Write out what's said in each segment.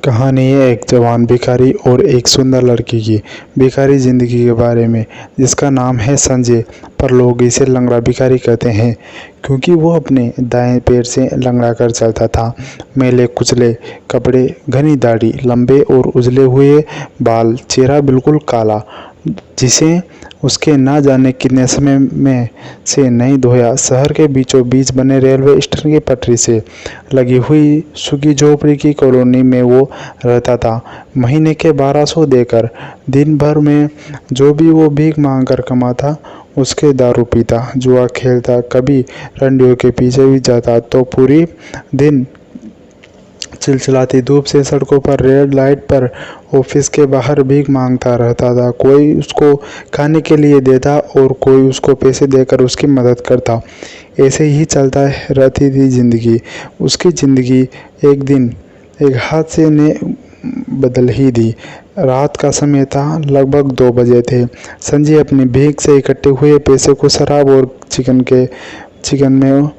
कहानी है एक जवान भिखारी और एक सुंदर लड़की की। भिखारी जिंदगी के बारे में, जिसका नाम है संजय, पर लोग इसे लंगड़ा भिखारी कहते हैं क्योंकि वो अपने दाएं पैर से लंगड़ा कर चलता था। मैले कुचले कपड़े, घनी दाढ़ी, लंबे और उजले हुए बाल, चेहरा बिल्कुल काला, जिसे उसके ना जाने कितने समय में से नहीं धोया। शहर के बीचों बीच बने रेलवे स्टेशन की पटरी से लगी हुई सुखी झोपड़ी की कॉलोनी में वो रहता था। महीने के 1200 देकर दिन भर में जो भी वो भीख मांग कर कमाता, उसके दारू पीता, जुआ खेलता, कभी रंडियों के पीछे भी जाता, तो पूरी दिन चिलचिलाती धूप से सड़कों पर, रेड लाइट पर, ऑफिस के बाहर भीख मांगता रहता था। कोई उसको खाने के लिए देता और कोई उसको पैसे देकर उसकी मदद करता। ऐसे ही चलता रहती थी जिंदगी। उसकी जिंदगी एक दिन एक हादसे ने बदल ही दी। रात का समय था, लगभग 2 बजे थे। संजय अपनी भीख से इकट्ठे हुए पैसे को शराब और चिकन में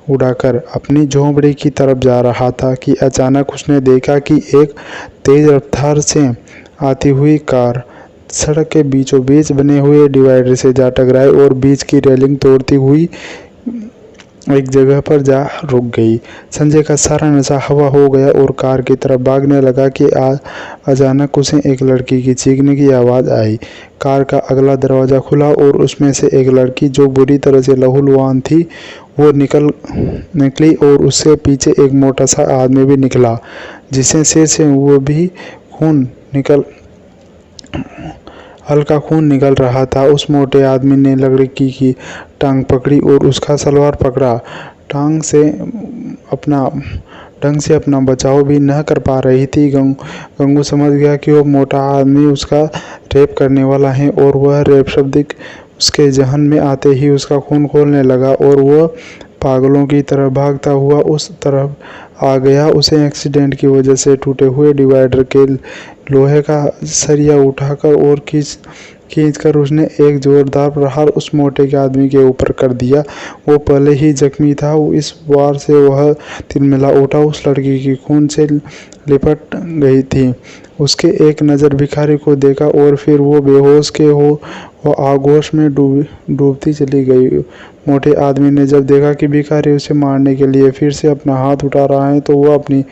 उड़ाकर अपनी झोंपड़ी की तरफ जा रहा था कि अचानक उसने देखा कि एक तेज रफ्तार से आती हुई कार सड़क के बीचों बीच बने हुए डिवाइडर से जा टकराई और बीच की रेलिंग तोड़ती हुई एक जगह पर जा रुक गई। संजय का सारा नशा हवा हो गया और कार की तरफ भागने लगा कि अचानक उसे एक लड़की की चीखने की आवाज़ आई। कार का अगला दरवाज़ा खुला और उसमें से एक लड़की, जो बुरी तरह से लहूलुहान थी, वो निकली और उससे पीछे एक मोटा सा आदमी भी निकला, जिससे सिर से वो भी हल्का खून निकल रहा था। उस मोटे आदमी ने लड़की की टांग पकड़ी और उसका सलवार पकड़ा। ढंग से अपना बचाव भी न कर पा रही थी। गंगू समझ गया कि वो मोटा आदमी उसका रेप करने वाला है और वह रेप शब्द उसके जहन में आते ही उसका खून खौलने लगा और वह पागलों की तरह भागता हुआ उस तरफ आ गया। उसे एक्सीडेंट की वजह से टूटे हुए डिवाइडर के लोहे का सरिया उठाकर और खींचकर उसने एक जोरदार प्रहार उस मोटे के आदमी के ऊपर कर दिया। वो पहले ही जख्मी था, इस वार से वह तिलमिला उठा, उस लड़की की खून से लिपट गई थी। उसके एक नज़र भिखारी को देखा और फिर वो बेहोश के वो आगोश में डूबती चली गई। मोटे आदमी ने जब देखा कि भिखारी उसे मारने के लिए फिर से अपना हाथ उठा रहा है, तो वह अपनी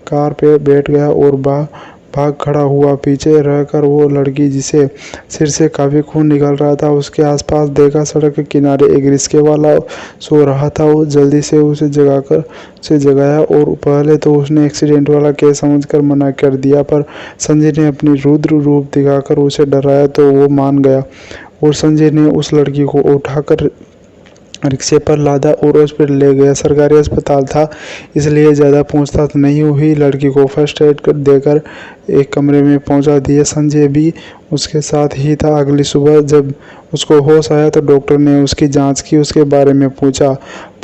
कार पे बैठ गया और भाग खड़ा हुआ। पीछे रहकर वो लड़की, जिसे सिर से काफ़ी खून निकल रहा था, उसके आसपास देखा। सड़क के किनारे एक रिक्शे वाला सो रहा था। वो जल्दी से उसे जगाया और पहले तो उसने एक्सीडेंट वाला केस समझकर मना कर दिया, पर संजय ने अपनी रुद्र रूप दिखाकर उसे डराया तो वो मान गया और संजय ने उस लड़की को उठाकर रिक्शे पर लादा और हॉस्पिटल ले गया। सरकारी अस्पताल था, इसलिए ज़्यादा पूछताछ नहीं हुई। लड़की को फर्स्ट एड देकर एक कमरे में पहुंचा दिया। संजय भी उसके साथ ही था। अगली सुबह जब उसको होश आया तो डॉक्टर ने उसकी जांच की, उसके बारे में पूछा,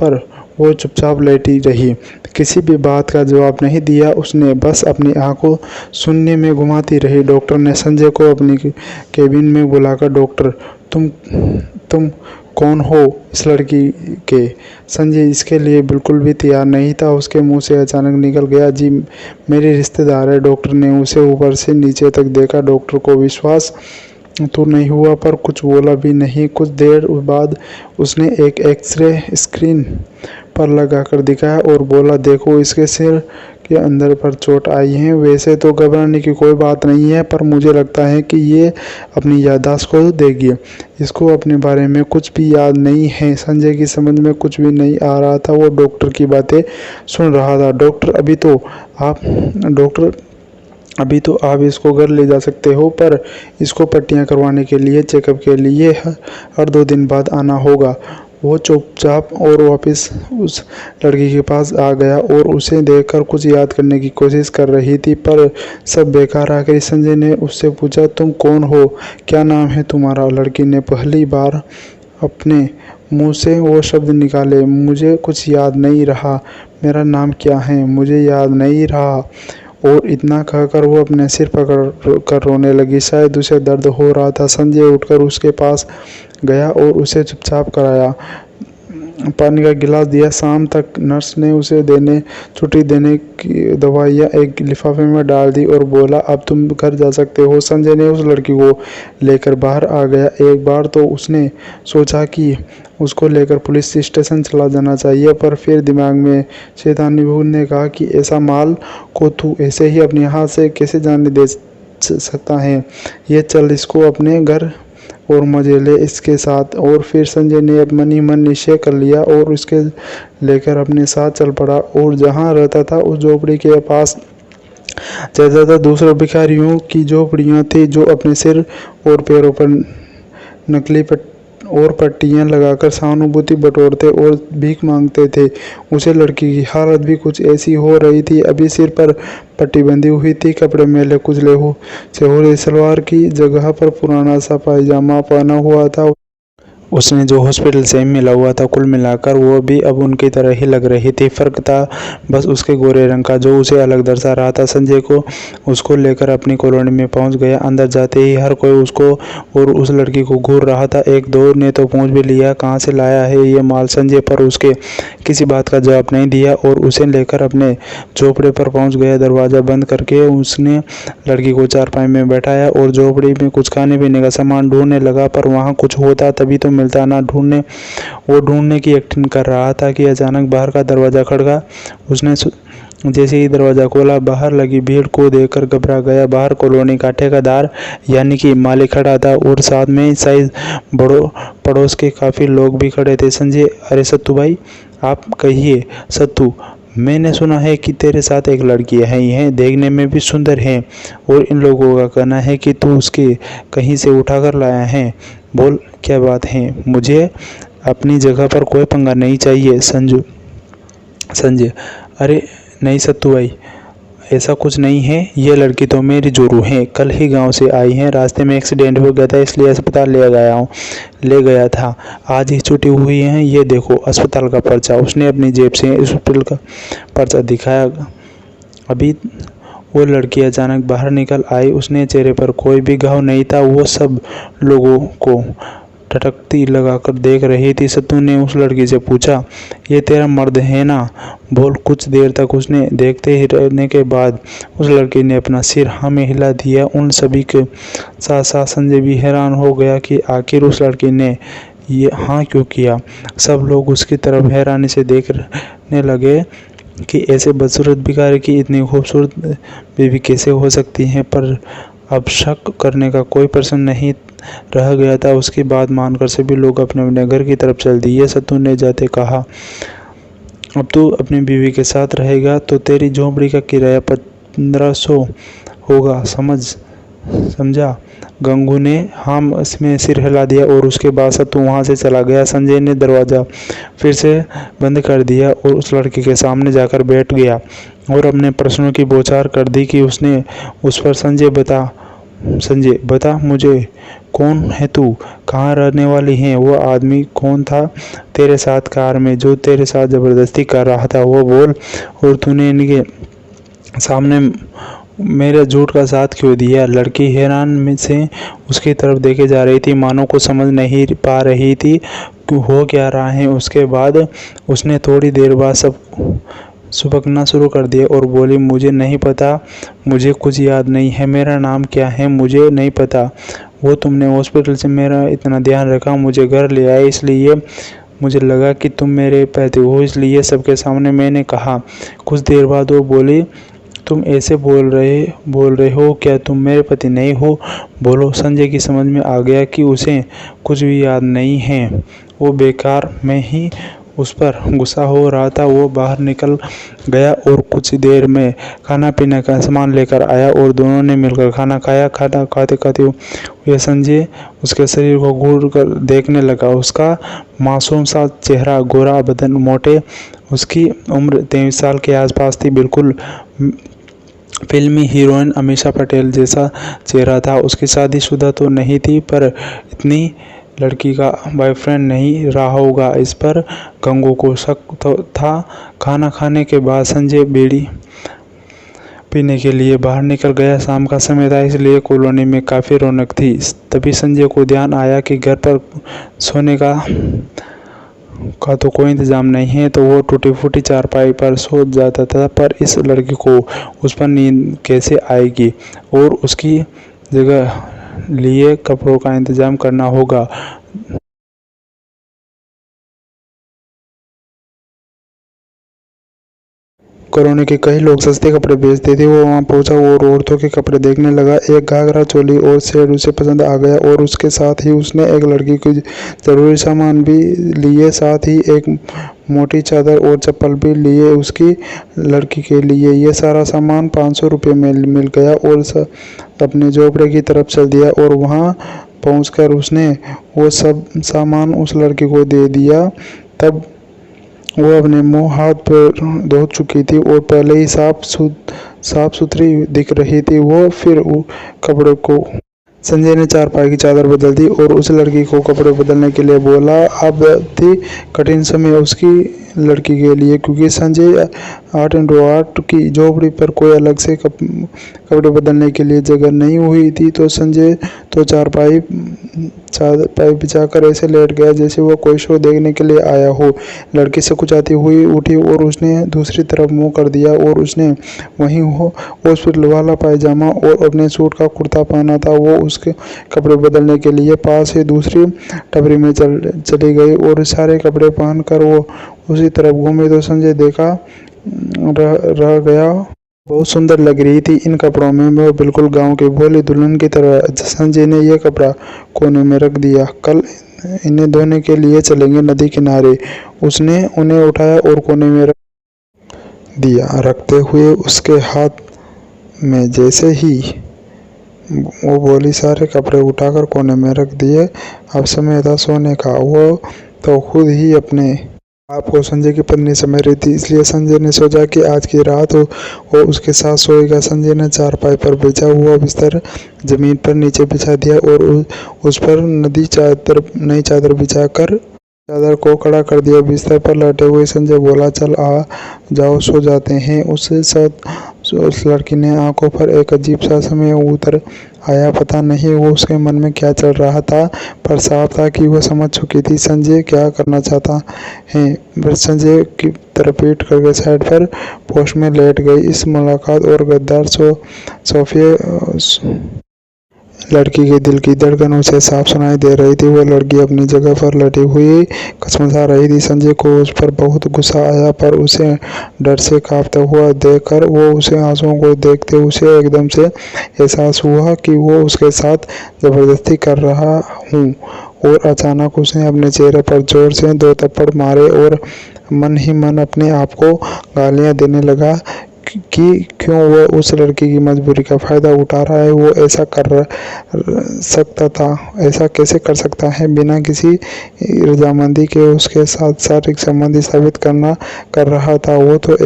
पर वो चुपचाप लेटी रही, किसी भी बात का जवाब नहीं दिया। उसने बस अपनी आंखों शून्य में घुमाती रही। डॉक्टर ने संजय को अपनी केबिन में बुलाकर, डॉक्टर, तुम कौन हो इस लड़की के? संजय इसके लिए बिल्कुल भी तैयार नहीं था। उसके मुंह से अचानक निकल गया, जी मेरी रिश्तेदार है। डॉक्टर ने उसे ऊपर से नीचे तक देखा। डॉक्टर को विश्वास तो नहीं हुआ, पर कुछ बोला भी नहीं। कुछ देर बाद उसने एक एक्सरे स्क्रीन पर लगाकर दिखाया और बोला, देखो, इसके सिर के अंदर पर चोट आई है। वैसे तो घबराने की कोई बात नहीं है, पर मुझे लगता है कि ये अपनी याददाश्त खो देगी। इसको अपने बारे में कुछ भी याद नहीं है। संजय की समझ में कुछ भी नहीं आ रहा था। वो डॉक्टर की बातें सुन रहा था। डॉक्टर, अभी तो आप इसको घर ले जा सकते हो, पर इसको पट्टियाँ करवाने के लिए, चेकअप के लिए हर 2 दिन बाद आना होगा। वो चुपचाप और वापस उस लड़की के पास आ गया और उसे देखकर कुछ याद करने की कोशिश कर रही थी, पर सब बेकार आ गई। संजय ने उससे पूछा, तुम कौन हो, क्या नाम है तुम्हारा? लड़की ने पहली बार अपने मुंह से वो शब्द निकाले, मुझे कुछ याद नहीं रहा। मेरा नाम क्या है, मुझे याद नहीं रहा। और इतना कहकर वो अपने सिर पकड़ कर रोने लगी। शायद उसे दर्द हो रहा था। संजय उठकर उसके पास गया और उसे चुपचाप कराया। पानी का गिलास दिया। शाम तक नर्स ने उसे छुट्टी देने की दवाइयाँ एक लिफाफे में डाल दी और बोला, अब तुम घर जा सकते हो। संजय ने उस लड़की को लेकर बाहर आ गया। एक बार तो उसने सोचा कि उसको लेकर पुलिस स्टेशन चला जाना चाहिए, पर फिर दिमाग में शैतानी भूत ने कहा कि ऐसा माल को तू ऐसे ही अपने हाथ से कैसे जाने दे सकता है। ये चल, इसको अपने घर और मजे ले इसके साथ। और फिर संजय ने अब मन ही मन निश्चय कर लिया और उसके लेकर अपने साथ चल पड़ा और जहाँ रहता था उस झोपड़ी के पास जाता था। दूसरे भिखारियों की झोपड़ियाँ थी जो अपने सिर और पैरों पर नकली पट्टियाँ लगाकर सहानुभूति बटोरते और भीख मांगते थे। उसे लड़की की हालत भी कुछ ऐसी हो रही थी। अभी सिर पर पट्टी बंधी हुई थी, कपड़े मैले कुचले से हो रहे, सलवार की जगह पर पुराना सा पायजामा पहना हुआ था। उसने जो हॉस्पिटल से मिला हुआ था, कुल मिलाकर वो भी अब उनकी तरह ही लग रही थी। फर्क था बस उसके गोरे रंग का, जो उसे अलग दर्शा रहा था। संजय को उसको लेकर अपनी कॉलोनी में पहुंच गया। अंदर जाते ही हर कोई उसको और उस लड़की को घूर रहा था। एक दो ने तो पूछ भी लिया, कहाँ से लाया है ये माल संजय, पर उसके किसी बात का जवाब नहीं दिया और उसे लेकर अपने झोपड़े पर पहुँच गया। दरवाज़ा बंद करके उसने लड़की को चारपाई में बैठाया और झोपड़ी में कुछ खाने पीने का सामान ढूंढने लगा, पर वहाँ कुछ होता तभी तो मिलता ना। ढूंढने की एक्टिंग कर रहा था कि अचानक बाहर का दरवाज़ा खड़का। उसने जैसे ही दरवाज़ा खोला, बाहर लगी भीड़ को देखकर घबरा गया। बाहर कॉलोनी का ठेकेदार यानी कि मालिक खड़ा था और साथ में शायद पड़ोस के काफ़ी लोग भी खड़े थे। संजय, अरे सत्तू भाई, आप कहिए। सत्तू, मैंने सुना है कि तेरे साथ एक लड़की है, यह देखने में भी सुंदर है और इन लोगों का कहना है कि तू उसके कहीं से उठा कर लाया है। बोल, क्या बात है? मुझे अपनी जगह पर कोई पंगा नहीं चाहिए। संजय, अरे नहीं सत्तू भाई, ऐसा कुछ नहीं है। ये लड़की तो मेरी जोरू है, कल ही गांव से आई है। रास्ते में एक्सीडेंट हो गया था इसलिए अस्पताल ले गया था। आज ही छुट्टी हुई है। ये देखो अस्पताल का पर्चा। उसने अपनी जेब से हॉस्पिटल का पर्चा दिखाया। अभी वो लड़की अचानक बाहर निकल आई। उसने चेहरे पर कोई भी घाव नहीं था। वो सब लोगों को टटकती लगाकर देख रही थी। सत्तू ने उस लड़की से पूछा, ये तेरा मर्द है ना? बोल। कुछ देर तक उसने देखते ही रहने के बाद उस लड़की ने अपना सिर हाँ में हिला दिया। उन सभी के साथ साथ संजय भी हैरान हो गया कि आखिर उस लड़की ने ये हाँ क्यों किया। सब लोग उसकी तरफ हैरानी से देखने लगे कि ऐसे बदसूरत भिखारी की इतनी खूबसूरत बीवी कैसे हो सकती है, पर अब शक करने का कोई प्रश्न नहीं रह गया था। उसकी बात मानकर सभी लोग अपने अपने घर की तरफ चल दिए। सत्तू ने जाते कहा, अब तू अपनी बीवी के साथ रहेगा तो तेरी झोंपड़ी का किराया 1500 होगा, समझा? गंगू ने हाँ इसमें सिर हिला दिया और उसके बाद सत्तू वहाँ से चला गया। संजय ने दरवाज़ा फिर से बंद कर दिया और उस लड़की के सामने जाकर बैठ गया और अपने प्रश्नों की बौछार कर दी कि उसने उस पर। संजय बता मुझे, कौन है तू? कहाँ रहने वाली है? वो आदमी कौन था तेरे साथ कार में जो तेरे साथ ज़बरदस्ती कर रहा था? वो बोल। और तूने इनके सामने मेरे झूठ का साथ क्यों दिया? लड़की हैरान में से उसकी तरफ देखे जा रही थी, मानो को समझ नहीं पा रही थी हो क्या रहा है। उसके बाद उसने थोड़ी देर बाद सब सुबकना शुरू कर दिया और बोली, मुझे नहीं पता, मुझे कुछ याद नहीं है। मेरा नाम क्या है मुझे नहीं पता। वो तुमने हॉस्पिटल से मेरा इतना ध्यान रखा, मुझे घर ले आए, इसलिए मुझे लगा कि तुम मेरे पति हो, इसलिए सबके सामने मैंने कहा। कुछ देर बाद वो बोली, तुम ऐसे बोल रहे हो क्या? तुम मेरे पति नहीं हो? बोलो। संजय की समझ में आ गया कि उसे कुछ भी याद नहीं है। वो बेकार में ही उस पर गुस्सा हो रहा था। वो बाहर निकल गया और कुछ देर में खाना पीने का सामान लेकर आया और दोनों ने मिलकर खाना खाया। खाना खाते खाते हुए संजय उसके शरीर को घूर कर देखने लगा। उसका मासूम सा चेहरा, गोरा बदन, मोटे, उसकी उम्र 23 साल के आसपास थी। बिल्कुल फिल्मी हीरोइन अमीषा पटेल जैसा चेहरा था। उसकी शादीशुदा तो नहीं थी, पर इतनी लड़की का बॉयफ्रेंड नहीं रहा होगा, इस पर गंगू को शक था। खाना खाने के बाद संजय बीड़ी पीने के लिए बाहर निकल गया। शाम का समय था, इसलिए कॉलोनी में काफ़ी रौनक थी। तभी संजय को ध्यान आया कि घर पर सोने का का तो कोई इंतज़ाम नहीं है, तो वो टूटी फूटी चारपाई पर सो जाता था। पर इस लड़की को उस पर नींद कैसे आएगी, और उसकी जगह लिए कपड़ों का इंतज़ाम करना होगा। कॉलोनी के कई लोग सस्ते कपड़े बेचते थे। वो वहां पहुंचा और औरतों के कपड़े देखने लगा। एक घाघरा, चोली और सेट उसे पसंद आ गया और उसके साथ ही उसने एक लड़की को जरूरी सामान भी लिए, साथ ही एक मोटी चादर और चप्पल भी लिए उसकी लड़की के लिए। ये सारा सामान 500 रुपये में मिल गया और अपने झोपड़े की तरफ चल दिया और वहां पहुंचकर उसने वो सब सामान उस लड़की को दे दिया। तब वो अपने मुंह हाथ पैर धो चुकी थी और पहले ही साफ सुथरी दिख रही थी। वो फिर कपड़े को संजय ने चारपाई की चादर बदल दी और उस लड़की को कपड़े बदलने के लिए बोला। अब थी कठिन समय उसकी लड़की के लिए, क्योंकि संजय 8x8 की झोपड़ी पर कोई अलग से कपड़े बदलने के लिए जगह नहीं हुई थी। तो संजय तो चारपाई बिछाकर ऐसे लेट गया जैसे वो कोई शो देखने के लिए आया हो। लड़की सकुचाती हुई उठी और उसने दूसरी तरफ मुंह कर दिया और उसने वहीं हॉस्पिटल वाला पायजामा और अपने सूट का कुर्ता पहना था। वो उसके कपड़े बदलने के लिए पास ही दूसरी टपरी में चली गई और सारे कपड़े पहनकर वो उसी तरफ घूमी तो संजय देखा रह गया। बहुत सुंदर लग रही थी इन कपड़ों में, वो बिल्कुल गांव की भोली दुल्हन की तरह। संजय ने यह कपड़ा कोने में रख दिया। कल इन्हें धोने के लिए चलेंगे नदी किनारे। उसने उन्हें उठाया और कोने में रख दिया। रखते हुए उसके हाथ में जैसे ही वो बोली, सारे कपड़े उठाकर कोने में रख दिए। अब समय था सोने का। वो तो खुद ही अपने आप को संजय की पत्नी समझ रही थी, इसलिए संजय ने सोचा कि आज की रात वो उसके साथ सोएगा। संजय ने चारपाई पर बिछा हुआ बिस्तर जमीन पर नीचे बिछा दिया और उस पर नई चादर बिछाकर चादर को खड़ा कर दिया। बिस्तर पर लेटे हुए संजय बोला, चल आ जाओ सो जाते हैं। उस लड़की ने आंखों पर एक अजीब सा समय उतर आया। पता नहीं वो उसके मन में क्या चल रहा था, पर साफ था कि वह समझ चुकी थी संजय क्या करना चाहता है। फिर संजय की तरफ पीट करके साइड पर पोस्ट में लेट गई। इस मुलाकात और गद्दार सोफिया लड़की के दिल की धड़कन उसे साफ सुनाई दे रही थी। वो लड़की अपनी जगह पर लेटी हुई कसमसा रही थी। संजय को उस पर बहुत गुस्सा आया, पर उसे डर से कांपता हुआ देखकर वो उसे आंसुओं को देखते उसे एकदम से एहसास हुआ कि वो उसके साथ जबरदस्ती कर रहा हूँ। और अचानक उसने अपने चेहरे पर जोर से 2 थप्पड़ मारे और मन ही मन अपने आप को गालियाँ देने लगा कि क्यों वो उस लड़की की मजबूरी का फ़ायदा उठा रहा है। वो ऐसा कर सकता था, ऐसा कैसे कर सकता है बिना किसी रजामंदी के उसके साथ शारीरिक संबंध स्थापित कर रहा था। वो तो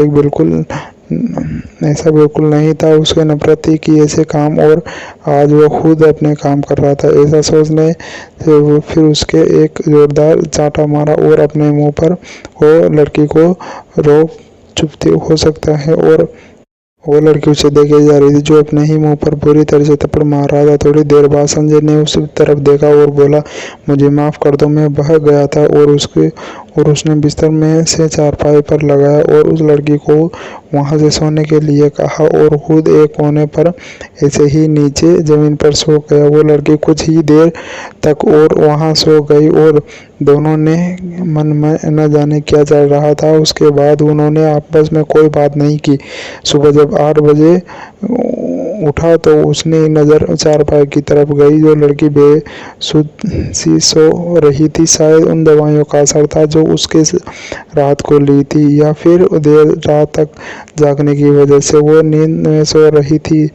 ऐसा बिल्कुल नहीं था। उसके नफरत थी कि ऐसे काम, और आज वो खुद अपने काम कर रहा था। ऐसा सोचने से वो फिर उसके एक जोरदार चांटा मारा और अपने मुंह पर वो लड़की को रोक चुपती हो सकता है। और वो लड़की उसे देखे जा रही थी जो अपने ही मुंह पर बुरी तरह से थप्पड़ मार रहा था। थोड़ी देर बाद संजय ने उस तरफ देखा और बोला, मुझे माफ़ कर दो, मैं बहक गया था। और उसने बिस्तर में से चारपाई पर लगाया और उस लड़की को वहां से सोने के लिए कहा और खुद एक कोने पर ऐसे ही नीचे जमीन पर सो गया। वो लड़की कुछ ही देर तक और वहां सो गई और दोनों ने मन में न जाने क्या चल रहा था। उसके बाद उन्होंने आपस में कोई बात नहीं की। सुबह जब 8 बजे उठा तो उसने नज़र चारपाई की तरफ गई। जो लड़की बेसुध सी सो रही थी, शायद उन दवाइयों का असर था जो उसके रात को ली थी, या फिर देर रात तक जागने की वजह से वो नींद में सो रही थी।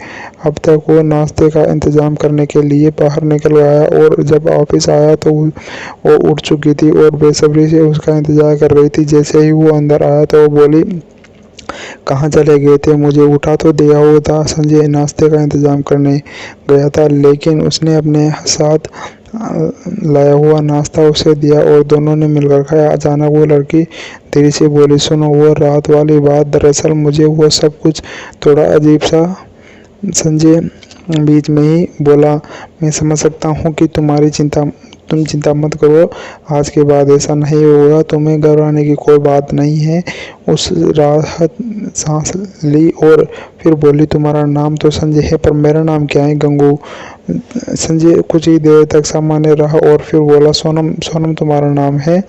अब तक वो नाश्ते का इंतजाम करने के लिए बाहर निकल गया और जब ऑफिस आया तो वो उठ चुकी थी और बेसब्री से उसका इंतजार कर रही थी। जैसे ही वो अंदर आया तो वो बोली, कहाँ चले गए थे? मुझे उठा तो दिया हुआ था। संजय नाश्ते का इंतजाम करने गया था, लेकिन उसने अपने साथ लाया हुआ नाश्ता उसे दिया और दोनों ने मिलकर खाया। अचानक वो लड़की धीरे से बोली, सुनो, वो रात वाली बात, दरअसल मुझे वो सब कुछ थोड़ा अजीब सा। संजय बीच में ही बोला, मैं समझ सकता हूँ कि तुम चिंता मत करो, आज के बाद ऐसा नहीं होगा, तुम्हें घबराने की कोई बात नहीं है। उस राहत सांस ली और फिर बोली, तुम्हारा नाम तो संजय है, पर मेरा नाम क्या है? गंगू। संजय कुछ ही देर तक सामान्य रहा और फिर बोला, सोनम। सोनम तुम्हारा नाम है?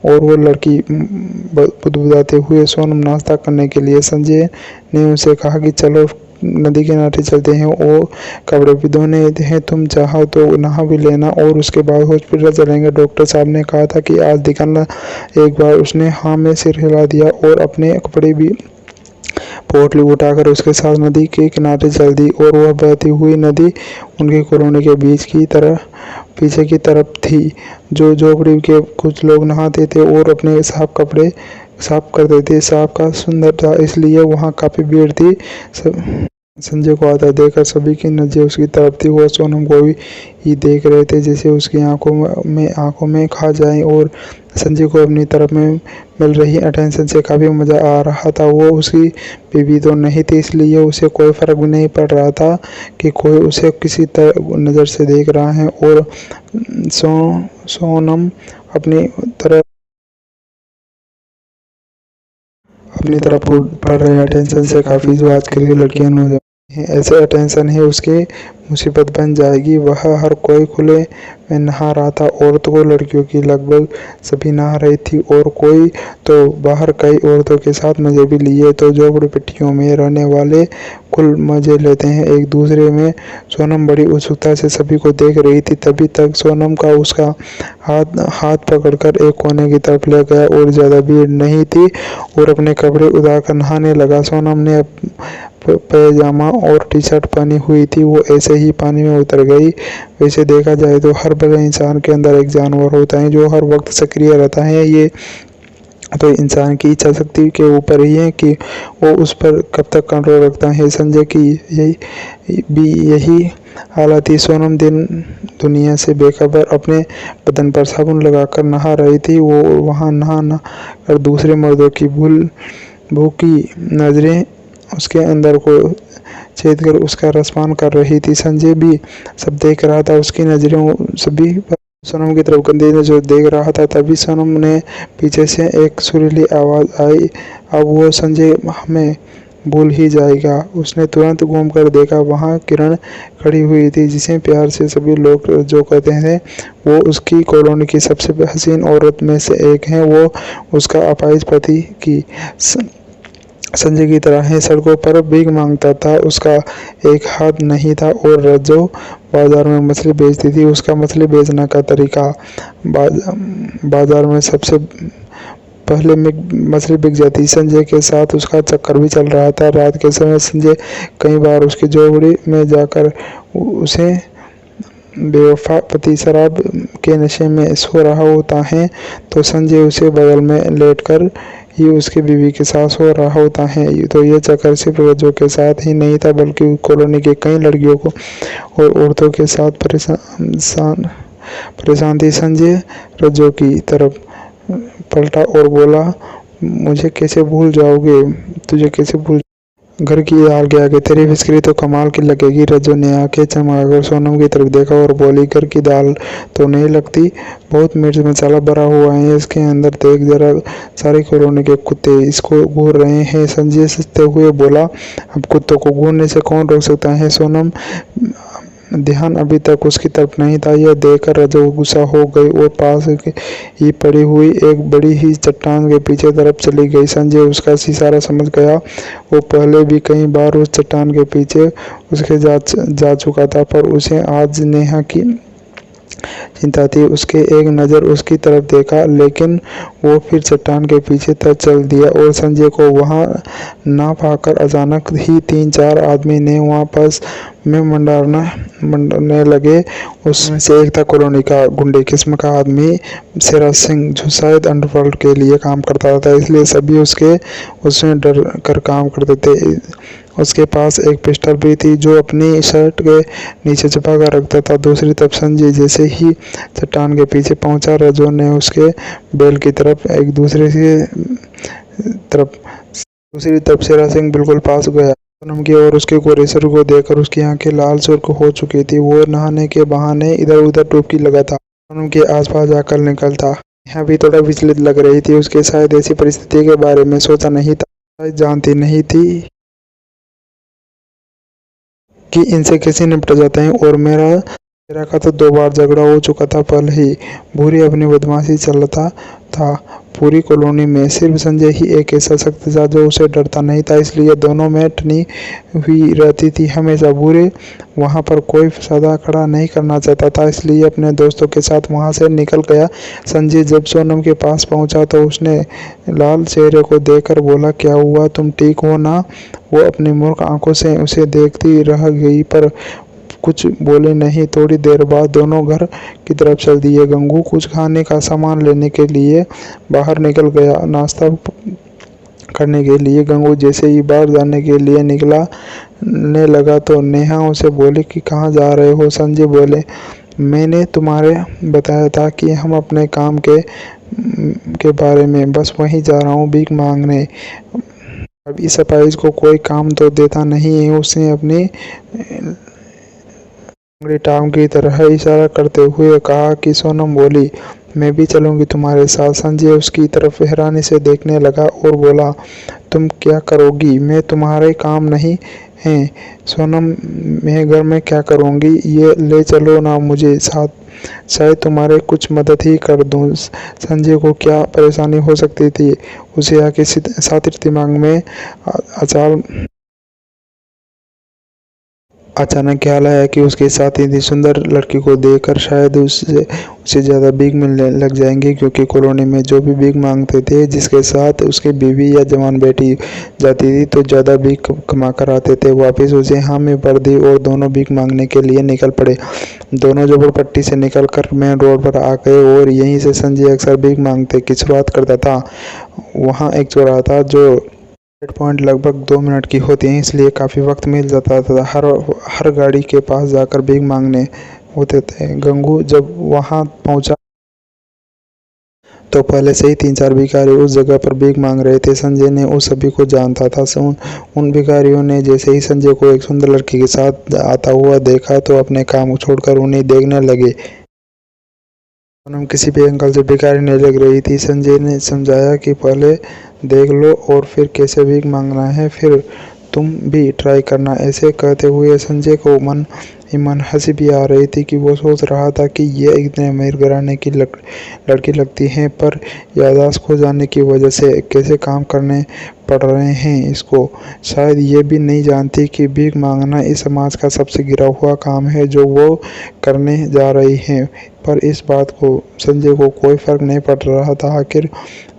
और वो लड़की बुदबुदाते हुए सोनम नाश्ता करने के लिए संजय ने उसे कहा कि चलो नदी किनारे चलते हैं, वो कपड़े भी धोने हैं, तुम चाहो तो नहा भी लेना और उसके बाद हॉस्पिटल चलेंगे। डॉक्टर साहब ने कहा था कि आज दिखाना। एक बार उसने हाँ में सिर हिला दिया और अपने कपड़े भी पोटली उठाकर उसके साथ नदी के किनारे चल दी और वह बहती हुई नदी उनकी कॉलोनी के पीछे की तरफ थी। जो झोपड़ी के कुछ लोग नहाते थे और अपने साफ कपड़े साफ करते थे। साफ का सुंदर था, इसलिए वहाँ काफी भीड़ थी। संजय को आता देखकर सभी की नजरें उसकी तरफ थी। वह सोनम को ही देख रहे थे, जैसे उसकी आंखों में खा जाए और संजय को अपनी तरफ में मिल रही अटेंशन से काफ़ी मज़ा आ रहा था। वो उसकी बीवी तो नहीं थी, इसलिए उसे कोई फ़र्क भी नहीं पड़ रहा था कि कोई उसे किसी नज़र से देख रहा है। और सोनम अपनी तरफ पड़ रहे अटेंशन से काफ़ी, जो आज कल की लड़कियां नौजवान हैं, ऐसे अटेंशन है उसके मुसीबत बन जाएगी। वह हर कोई खुले में नहा रहा था। औरतों को लड़कियों की लगभग सभी नहा रही थी और कोई तो बाहर कई औरतों के साथ मजे भी लिए। तो झोपड़पट्टियों में रहने वाले कुल मजे लेते हैं एक दूसरे में। सोनम बड़ी उत्सुकता से सभी को देख रही थी। तभी तक सोनम का उसका हाथ पकड़कर एक कोने की तरफ ले गया और ज़्यादा भीड़ नहीं थी और अपने कपड़े उतारकर नहाने लगा। सोनम ने पैजामा और टी शर्ट पहनी हुई थी, वो ऐसे ही पानी में उतर गई। वैसे देखा जाए तो हर बड़े इंसान के अंदर एक जानवर होता है जो हर वक्त सक्रिय रहता है। ये तो इंसान की इच्छा शक्ति के ऊपर ही है कि वो उस पर कब तक कंट्रोल रखता है। संजय की यही हालत थी। सोनम दुनिया से बेखबर अपने बदन पर साबुन लगाकर नहा रही थी। वो वहाँ नहा कर दूसरे मर्दों की भूखी नजरें उसके अंदर को छेद कर उसका रसपान कर रही थी। संजय भी सब देख रहा था, उसकी नजरें सभी सोनम की तरफ गंदी नजर देख रहा था। तभी सोनम ने पीछे से एक सुरीली आवाज आई, अब वो संजय हमें भूल ही जाएगा। उसने तुरंत घूम कर देखा, वहाँ किरण खड़ी हुई थी, जिसे प्यार से सभी लोग जो कहते हैं। वो उसकी कॉलोनी की सबसे हसीन औरत में से एक है। वो उसका अपाहिज पति की संजय की तरह है, सड़कों पर भीख मांगता था। उसका एक हाथ नहीं था और रज्जो बाजार में मछली बेचती थी। उसका मछली बेचने का तरीका, बाजार में सबसे पहले मछली बिक जाती। संजय के साथ उसका चक्कर भी चल रहा था। रात के समय संजय कई बार उसकी झोपड़ी में जाकर उसे बेवफा पति शराब के नशे में सो रहा होता है तो संजय उसे बगल में लेटकर ही उसकी बीवी के साथ सो रहा होता है। तो यह चक्कर सिर्फ रज्जो के साथ ही नहीं था, बल्कि कॉलोनी के कई लड़कियों को और औरतों के साथ परेशान थी। संजय रज्जो की तरफ पलटा और बोला, मुझे कैसे भूल जाओगे? तुझे कैसे भूल? घर की दाल के आगे तेरी फिसकरी तो कमाल की लगेगी। रज्जो ने आंखें चमकाकर सोनम की तरफ देखा और बोली, घर की दाल तो नहीं लगती, बहुत मिर्च मसाला भरा हुआ है इसके अंदर, देख जरा, सारे कॉलोनी के कुत्ते इसको घूर रहे हैं। संजय सस्ते हुए बोला, अब कुत्तों को घूरने से कौन रोक सकता है? सोनम ध्यान अभी तक उसकी तरफ नहीं था। यह देखकर रज्जो गुस्सा हो गई और पास ही पड़ी हुई एक बड़ी ही चट्टान के पीछे तरफ चली गई। संजय उसका इशारा समझ गया। वो पहले भी कई बार उस चट्टान के पीछे उसके जा चुका था, पर उसे आज नेहा की चिंता थी। उसके एक नज़र उसकी तरफ देखा, लेकिन वो फिर चट्टान के पीछे तक चल दिया और संजय को वहां ना पाकर अचानक ही 3-4 आदमी ने वहां पास में मंडराने लगे। उसमें से एक था कॉलोनी का गुंडे किस्म का आदमी शेरा सिंह, जो शायद अंडरवर्ल्ड के लिए काम करता था, इसलिए सभी उसमें डर कर काम करते थे। उसके पास एक पिस्टल भी थी जो अपनी शर्ट के नीचे छिपा कर रखता था। दूसरी तरफ संजय जैसे ही चट्टान के पीछे पहुंचा, रज्जो ने उसके बैल की तरफ दूसरी तरफ शेरा सिंह बिल्कुल पास गया। सोनम की और उसके गोरे सर को देखकर उसकी आंखें लाल सुर्ख हो चुकी थी। वो नहाने के बहाने इधर उधर डुबकी लगा था, सोनम के आसपास जाकर निकलता। यहाँ भी थोड़ा विचलित लग रही थी। उसके शायद ऐसी परिस्थिति के बारे में सोचा नहीं था, शायद जानती नहीं थी कि इनसे कैसे निपटा जाता है। और मेरा का तो 2 बार झगड़ा हो चुका था। पल ही भूरी अपनी बदमाशी चलता था। पूरी कॉलोनी में सिर्फ संजय ही एक ऐसा शख्स था जो उसे डरता नहीं था, इसलिए दोनों में ठनी हुई रहती थी हमेशा। भूरे वहां पर कोई सदा खड़ा नहीं करना चाहता था, इसलिए अपने दोस्तों के साथ वहां से निकल गया। संजय जब सोनम के पास पहुंचा तो उसने लाल चेहरे को देखकर बोला, क्या हुआ, तुम ठीक हो ना? वो अपनी मूर्ख आंखों से उसे देखती रह गई पर कुछ बोले नहीं। थोड़ी देर बाद दोनों घर की तरफ चल दिए। गंगू कुछ खाने का सामान लेने के लिए बाहर निकल गया। नाश्ता करने के लिए गंगू जैसे ही बाहर जाने के लिए निकलने लगा तो नेहा उसे बोली कि कहाँ जा रहे हो? संजय बोले, मैंने तुम्हारे बताया था कि हम अपने काम के बारे में, बस वहीं जा रहा हूँ भीख मांगने। अब इस अपाहिज को कोई काम तो देता नहीं है। उसने अपनी उंगली टांग की तरह इशारा करते हुए कहा कि सोनम बोली, मैं भी चलूंगी तुम्हारे साथ। संजय उसकी तरफ हैरानी से देखने लगा और बोला, तुम क्या करोगी? मैं तुम्हारे काम नहीं है। सोनम, मैं घर में क्या करूंगी? ये ले चलो ना मुझे साथ, शायद तुम्हारे कुछ मदद ही कर दूं। संजय को क्या परेशानी हो सकती थी? उसे आके सातिर दिमाग में अचानक ख्याल आया कि उसके साथ इतनी सुंदर लड़की को देखकर शायद उसे ज़्यादा भीख मिलने लग जाएंगे, क्योंकि कॉलोनी में जो भी भीख मांगते थे जिसके साथ उसकी बीवी या जवान बेटी जाती थी तो ज़्यादा भीख कमा कर आते थे। वापस उसे हाँ में भर दी और दोनों भीख मांगने के लिए निकल पड़े। दोनों झोपड़पट्टी से निकल कर मेन रोड पर आ गए और यहीं से संजय अक्सर भीख मांगते की शुरुआत करता था। वहाँ एक चौराहा था जो रेड पॉइंट लगभग 2 मिनट की होती है, इसलिए काफ़ी वक्त मिल जाता था हर गाड़ी के पास जाकर भीख मांगने होते थे। गंगू जब वहां पहुंचा तो पहले से ही 3-4 भिखारी उस जगह पर भीख मांग रहे थे। संजय ने उस सभी को जानता था। उन भिखारियों ने जैसे ही संजय को एक सुंदर लड़की के साथ आता हुआ देखा तो अपने काम छोड़कर उन्हें देखने लगे। सोनम किसी भी एंगल से भिखारी नहीं लग रही थी। संजय ने समझाया कि पहले देख लो और फिर कैसे भीख मांगना है, फिर तुम भी ट्राई करना। ऐसे कहते हुए संजय को मन ही मन हंसी भी आ रही थी कि वो सोच रहा था कि ये इतने अमीर घराने की लड़की लगती है, पर याददाश्त खो जाने की वजह से कैसे काम करने पड़ रहे हैं इसको। शायद ये भी नहीं जानती कि भीख मांगना इस समाज का सबसे गिरा हुआ काम है जो वो करने जा रही है। पर इस बात को संजय को कोई फर्क नहीं पड़ रहा था। आखिर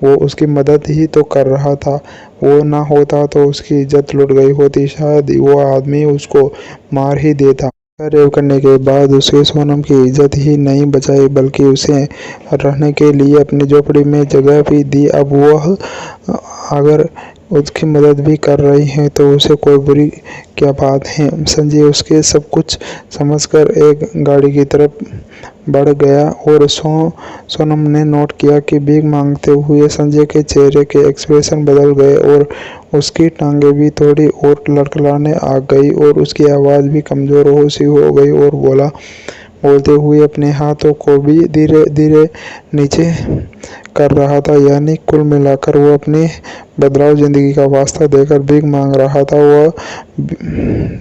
वो उसकी मदद ही तो कर रहा था। वो ना होता तो उसकी इज्जत लुट गई होती, शायद वो आदमी उसको मार ही देता। रेप करने के बाद उसे सोनम की इज्जत ही नहीं बचाई बल्कि उसे रहने के लिए अपनी झोपड़ी में जगह भी दी। अब वह अगर उसकी मदद भी कर रही है तो उसे कोई बुरी क्या बात है। संजय उसके सब कुछ समझकर एक गाड़ी की तरफ बढ़ गया और सोनम ने नोट किया कि भीख मांगते हुए संजय के चेहरे के एक्सप्रेशन बदल गए और उसकी टांगें भी थोड़ी और लड़खड़ाने आ गई और उसकी आवाज़ भी कमज़ोर हो सी हो गई और बोलते हुए अपने हाथों को भी धीरे धीरे नीचे कर रहा था। यानी कुल मिलाकर वो अपनी बदलाव जिंदगी का वास्ता देकर भीख मांग रहा था। वह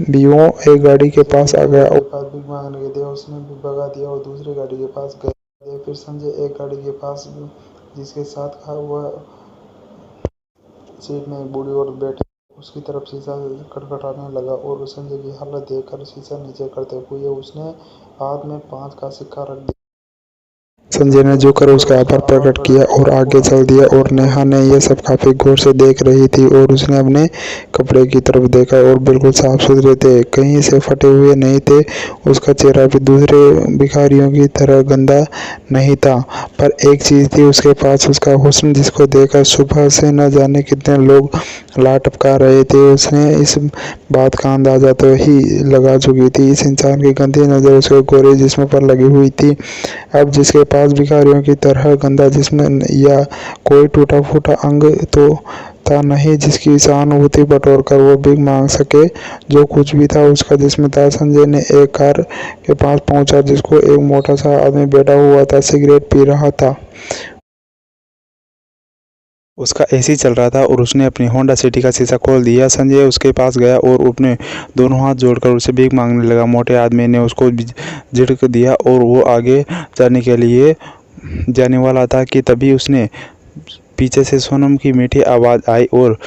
बीवों एक गाड़ी के पास आ गया और भीख मांगने के लिए उसने भी भगा दिया और दूसरी गाड़ी के पास गया। फिर संजय एक गाड़ी के पास जिसके साथ था वह सीट में एक बूढ़ी औरत बैठी उसकी तरफ शीशा खटखटाने लगा और संजय की हालत देखकर शीशा नीचे करते हुए उसने हाथ में 5 का सिक्का रख दिया। संजय ने झुककर उसका आभार प्रकट किया और आगे चल दिया। और नेहा ने यह सब काफी गौर से देख रही थी और उसने अपने कपड़े की तरफ देखा और बिल्कुल साफ सुथरे थे, कहीं से फटे हुए नहीं थे। उसका चेहरा भी दूसरे भिखारियों की तरह गंदा नहीं था, पर एक चीज थी उसके पास, उसका हुस्न, जिसको देखकर सुबह से न जाने कितने लोग लात टपका रहे थे। उसने इस बात का अंदाजा तो ही लगा चुकी थी। इस इंसान की गंदी नज़र उसके गोरे जिस्म पर लगी हुई थी। अब जिसके पास भिखारियों की तरह गंदा जिस्म या कोई टूटा फूटा अंग तो था नहीं जिसकी सहानुभूति बटोर कर वो भीख मांग सके। जो कुछ भी था उसका जिस्म था। संजय ने एक कार के पास पहुंचा जिसको एक मोटा सा आदमी बैठा हुआ था, सिगरेट पी रहा था। उसका एसी चल रहा था और उसने अपनी होंडा सिटी का शीशा खोल दिया। संजय उसके पास गया और अपने दोनों हाथ जोड़कर उसे भीख मांगने लगा। मोटे आदमी ने उसको झिड़क दिया और वो आगे जाने के लिए जाने वाला था कि तभी उसने पीछे से सोनम की मीठी आवाज़ आई और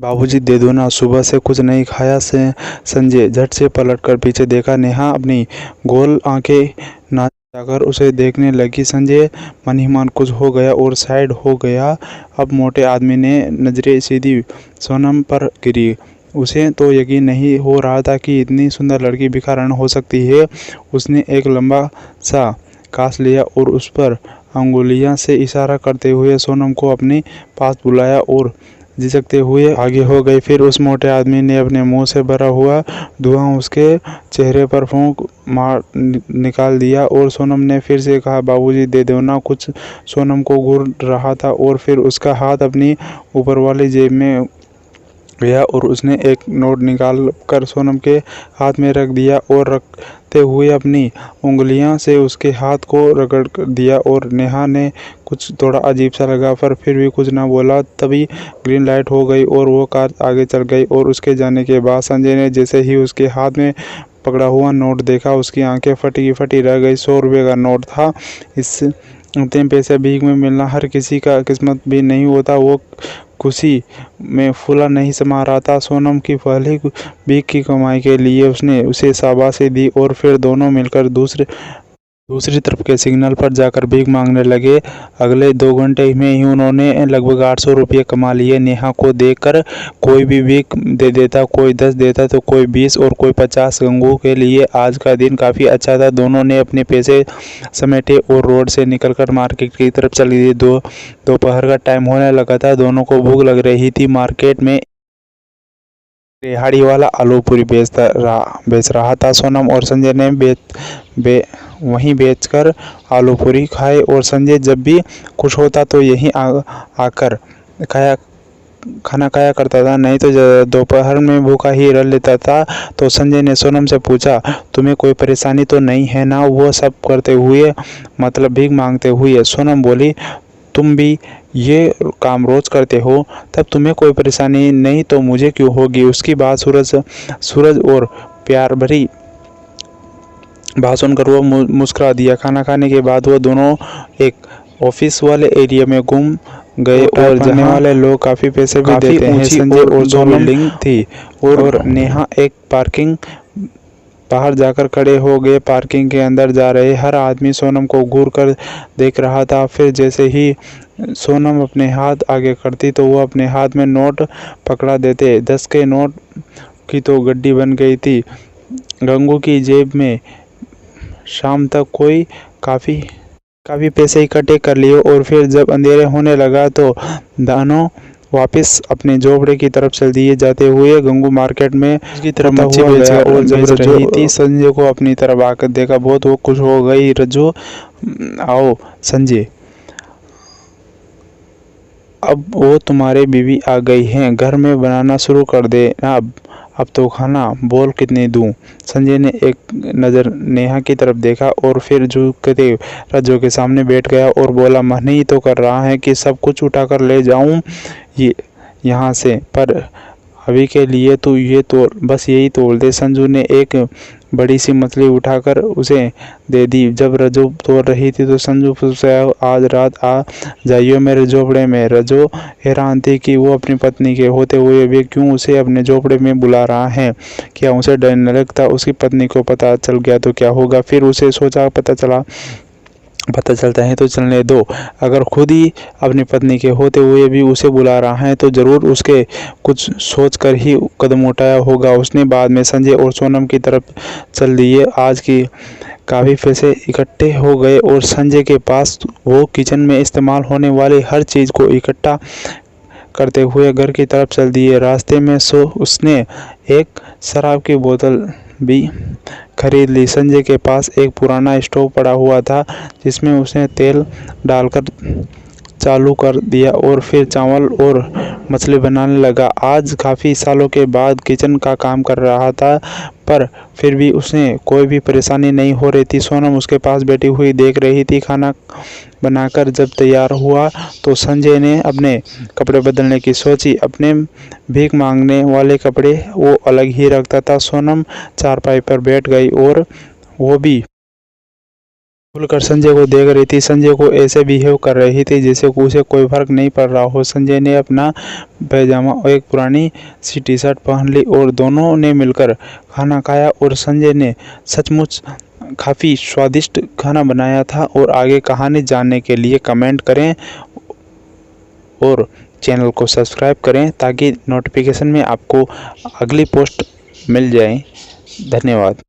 बाबूजी दे दो ना, सुबह से कुछ नहीं खाया से। संजय झट से पलटकर पीछे देखा। नेहा अपनी गोल आंखें ना जाकर उसे देखने लगी। संजय मन ही मन कुछ हो गया और साइड हो गया। अब मोटे आदमी ने नजरें सीधी सोनम पर गिरी। उसे तो यकीन नहीं हो रहा था कि इतनी सुंदर लड़की भिखारन हो सकती है। उसने एक लंबा सा कांस लिया और उस पर अंगुलियां से इशारा करते हुए सोनम को अपने पास बुलाया और झिझकते हुए आगे हो गई। फिर उस मोटे आदमी ने अपने मुंह से भरा हुआ धुआं उसके चेहरे पर फूंक मार निकाल दिया और सोनम ने फिर से कहा, बाबूजी दे दो ना कुछ। सोनम को घूर रहा था और फिर उसका हाथ अपनी ऊपर वाली जेब में गया और उसने एक नोट निकाल कर सोनम के हाथ में रख दिया और रखते हुए अपनी उंगलियां से उसके हाथ को रगड़ दिया। और नेहा ने कुछ थोड़ा अजीब सा लगा पर फिर भी कुछ ना बोला। तभी ग्रीन लाइट हो गई और वो कार आगे चल गई। और उसके जाने के बाद संजय ने जैसे ही उसके हाथ में पकड़ा हुआ नोट देखा, उसकी आंखें फटी की फटी रह गई। 100 रुपये का नोट था। इस इतने पैसे भीख में मिलना हर किसी का किस्मत भी नहीं होता। वो खुशी में फूला नहीं समा रहा था। सोनम की पहली भीख की कमाई के लिए उसने उसे शाबाशी दी और फिर दोनों मिलकर दूसरी तरफ के सिग्नल पर जाकर भीख मांगने लगे। अगले 2 घंटे में ही उन्होंने लगभग 800 रुपये कमा लिए। नेहा को देखकर कोई भी भीख दे देता, कोई 10 देता तो कोई 20 और कोई 50। गंगू के लिए आज का दिन काफ़ी अच्छा था। दोनों ने अपने पैसे समेटे और रोड से निकलकर मार्केट की तरफ चली गई। दोपहर का टाइम होने लगा था। दोनों को भूख लग रही थी। मार्केट में रेहाड़ी वाला आलू पूरी बेच रहा था। सोनम और संजय ने वहीं बेचकर आलू पूरी खाए और संजय जब भी खुश होता तो यहीं आकर खाना खाया करता था, नहीं तो दोपहर में भूखा ही रह लेता था। तो संजय ने सोनम से पूछा, तुम्हें कोई परेशानी तो नहीं है ना? वो सब करते हुए मतलब भीख मांगते हुए सोनम बोली, तुम भी ये काम रोज करते हो, तब तुम्हें कोई परेशानी नहीं तो मुझे क्यों होगी? उसकी बात सूरज और प्यार भरी बात सुनकर वो मुस्कुरा दिया। खाना खाने के बाद वो दोनों एक ऑफिस वाले एरिया में घूम गए और जाने वाले लोग काफ़ी पैसे भी देते हैं। संजय और सोनम बिल्डिंग थी और नेहा एक पार्किंग बाहर जाकर खड़े हो गए। पार्किंग के अंदर जा रहे हर आदमी सोनम को घूर कर देख रहा था। फिर जैसे ही सोनम अपने हाथ आगे करती तो वो अपने हाथ में नोट पकड़ा देते। 10 के नोट की तो गड्डी बन गई थी गंगू की जेब में। शाम तक कोई काफ़ी पैसे इकट्ठे कर लिए और फिर जब अंधेरे होने लगा तो दोनों वापस अपने झोपड़े की तरफ चल दिए। जाते हुए गंगू मार्केट में उसकी तरफ मच्छी बेच और जब रही थी। संजय को अपनी तरफ आकर देखा, बहुत वो खुश हो गई। रज्जू आओ संजय, अब वो तुम्हारी बीवी आ गई हैं, घर में बनाना शुरू कर दे अब तो खाना बोल कितने दूं? संजय ने एक नज़र नेहा की तरफ देखा और फिर झुकते रज्जू के सामने बैठ गया और बोला, मन ही तो कर रहा है कि सब कुछ उठाकर ले जाऊं यहाँ से, पर अभी के लिए तो ये तोल, बस यही तोल दे। संजू ने एक बड़ी सी मछली उठाकर उसे दे दी। जब रज्जू तोड़ रही थी तो संजू पूछा, आज रात आ जाइयो मेरे झोपड़े में। रज्जू हैरान थी कि वो अपनी पत्नी के होते हुए भी क्यों उसे अपने झोपड़े में बुला रहा है। क्या उसे डर न लगता? उसकी पत्नी को पता चल गया तो क्या होगा? फिर उसे सोचा, पता चलता है तो चलने दो। अगर खुद ही अपनी पत्नी के होते हुए भी उसे बुला रहा है तो ज़रूर उसके कुछ सोच कर ही कदम उठाया होगा उसने। बाद में संजय और सोनम की तरफ चल दिए। आज की काफ़ी पैसे इकट्ठे हो गए और संजय के पास वो किचन में इस्तेमाल होने वाली हर चीज़ को इकट्ठा करते हुए घर की तरफ चल दिए। रास्ते में उसने एक शराब की बोतल भी खरीद ली। संजय के पास एक पुराना स्टोव पड़ा हुआ था जिसमें उसने तेल डालकर चालू कर दिया और फिर चावल और मछली बनाने लगा। आज काफ़ी सालों के बाद किचन का काम कर रहा था, पर फिर भी उसे कोई भी परेशानी नहीं हो रही थी। सोनम उसके पास बैठी हुई देख रही थी। खाना बनाकर जब तैयार हुआ तो संजय ने अपने कपड़े बदलने की सोची। अपने भीख मांगने वाले कपड़े वो अलग ही रखता था। सोनम चारपाई पर बैठ गई और वो भी खुलकर संजय को देख रही थी। संजय को ऐसे बिहेव कर रही थी जैसे उसे कोई फर्क नहीं पड़ रहा हो। संजय ने अपना पैजामा और एक पुरानी सी टी शर्ट पहन ली और दोनों ने मिलकर खाना खाया। और संजय ने सचमुच काफ़ी स्वादिष्ट खाना बनाया था। और आगे कहानी जानने के लिए कमेंट करें और चैनल को सब्सक्राइब करें ताकि नोटिफिकेशन में आपको अगली पोस्ट मिल जाए। धन्यवाद।